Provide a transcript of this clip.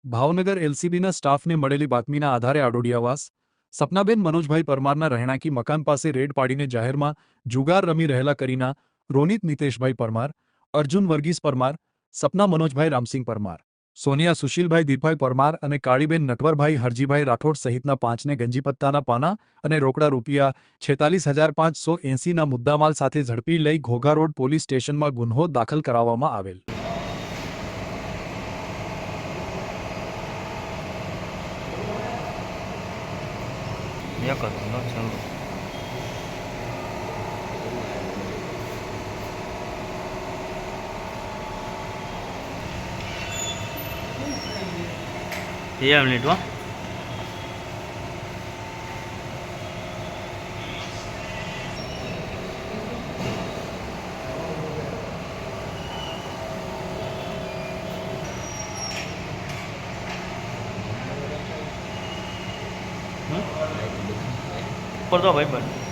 ભાવનગર એલસીબીના સ્ટાફને મળેલી બાતમીના આધારે આડોડિયાવાસ સપનાબેન મનોજભાઈ પરમારના રહેણાંકી મકાન પાસે રેડ પાડીને જાહેરમાં જુગાર રમી રહેલા કરીના, રોનિત નિતેશભાઈ પરમાર, અર્જુન વર્ગીસ પરમાર, સપના મનોજભાઈ રામસિંહ પરમાર, સોનિયા સુશીલભાઈ દીપભાઈ પરમાર અને કાળીબેન નટવરભાઈ હરજીભાઈ રાઠોડ સહિતના 5ને ગંજીપત્તાના પાના અને રોકડા રૂપિયા 46,580ના મુદ્દામાલ સાથે ઝડપી લઈ ઘોઘા રોડ પોલીસ સ્ટેશનમાં ગુન્હો દાખલ કરાવવામાં આવેલ. એક હતું ન ચાલુ મિનિટ હો ઉપર તો ભાઈ બસ